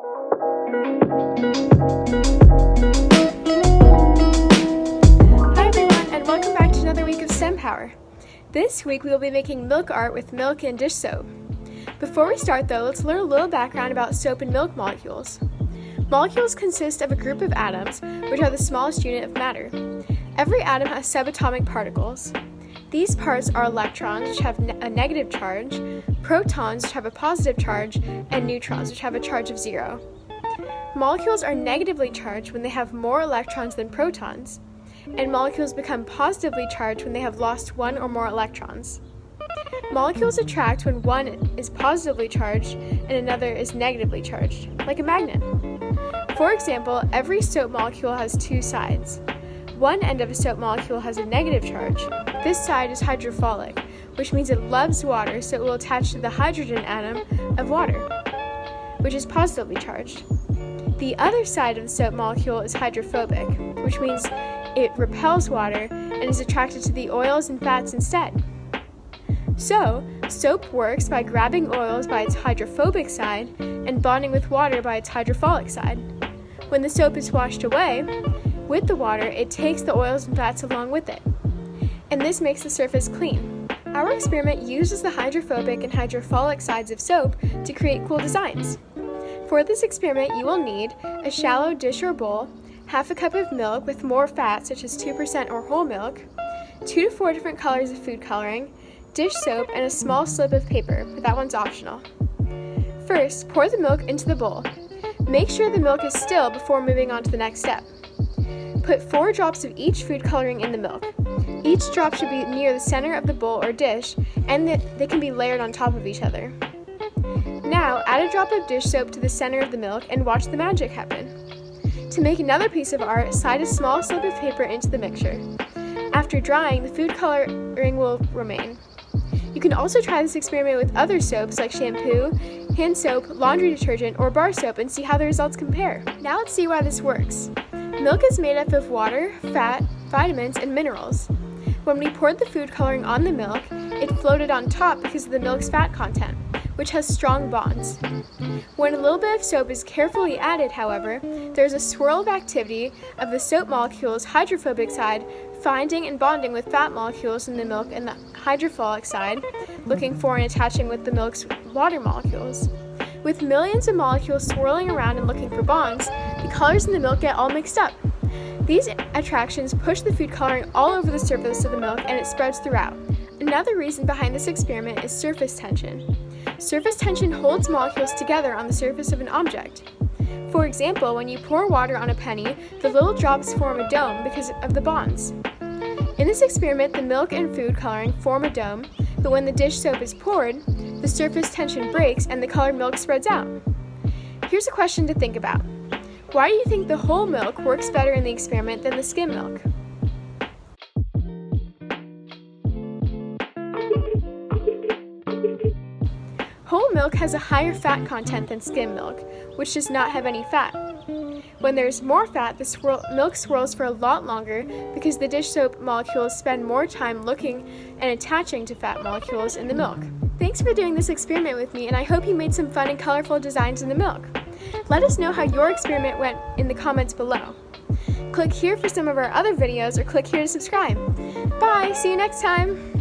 Hi everyone, and welcome back to another week of STEMpower. This week we will be making milk art with milk and dish soap. Before we start though, let's learn a little background about soap and milk molecules. Molecules consist of a group of atoms, which are the smallest unit of matter. Every atom has subatomic particles. These parts are electrons, which have a negative charge, protons, which have a positive charge, and neutrons, which have a charge of 0. Molecules are negatively charged when they have more electrons than protons, and molecules become positively charged when they have lost one or more electrons. Molecules attract when one is positively charged and another is negatively charged, like a magnet. For example, every soap molecule has two sides. One end of a soap molecule has a negative charge. This side is hydrophilic, which means it loves water, so it will attach to the hydrogen atom of water, which is positively charged. The other side of the soap molecule is hydrophobic, which means it repels water and is attracted to the oils and fats instead. So, soap works by grabbing oils by its hydrophobic side and bonding with water by its hydrophilic side. When the soap is washed away with the water, it takes the oils and fats along with it, and this makes the surface clean. Our experiment uses the hydrophobic and hydrophilic sides of soap to create cool designs. For this experiment, you will need a shallow dish or bowl, half a cup of milk with more fat such as 2% or whole milk, 2 to 4 different colors of food coloring, dish soap, and a small slip of paper, but that one's optional. First, pour the milk into the bowl. Make sure the milk is still before moving on to the next step. Put 4 drops of each food coloring in the milk. Each drop should be near the center of the bowl or dish, and they can be layered on top of each other. Now, add a drop of dish soap to the center of the milk and watch the magic happen. To make another piece of art, slide a small slip of paper into the mixture. After drying, the food coloring will remain. You can also try this experiment with other soaps like shampoo, hand soap, laundry detergent, or bar soap and see how the results compare. Now let's see why this works. Milk is made up of water, fat, vitamins, and minerals. When we poured the food coloring on the milk, it floated on top because of the milk's fat content, which has strong bonds. When a little bit of soap is carefully added, however, there's a swirl of activity of the soap molecule's hydrophobic side finding and bonding with fat molecules in the milk and the hydrophilic side looking for and attaching with the milk's water molecules. With millions of molecules swirling around and looking for bonds, the colors in the milk get all mixed up. These attractions push the food coloring all over the surface of the milk and it spreads throughout. Another reason behind this experiment is surface tension. Surface tension holds molecules together on the surface of an object. For example, when you pour water on a penny, the little drops form a dome because of the bonds. In this experiment, the milk and food coloring form a dome, but when the dish soap is poured, the surface tension breaks and the colored milk spreads out. Here's a question to think about. Why do you think the whole milk works better in the experiment than the skim milk? Whole milk has a higher fat content than skim milk, which does not have any fat. When there's more fat, the milk swirls for a lot longer because the dish soap molecules spend more time looking and attaching to fat molecules in the milk. Thanks for doing this experiment with me, and I hope you made some fun and colorful designs in the milk. Let us know how your experiment went in the comments below. Click here for some of our other videos or click here to subscribe. Bye! See you next time!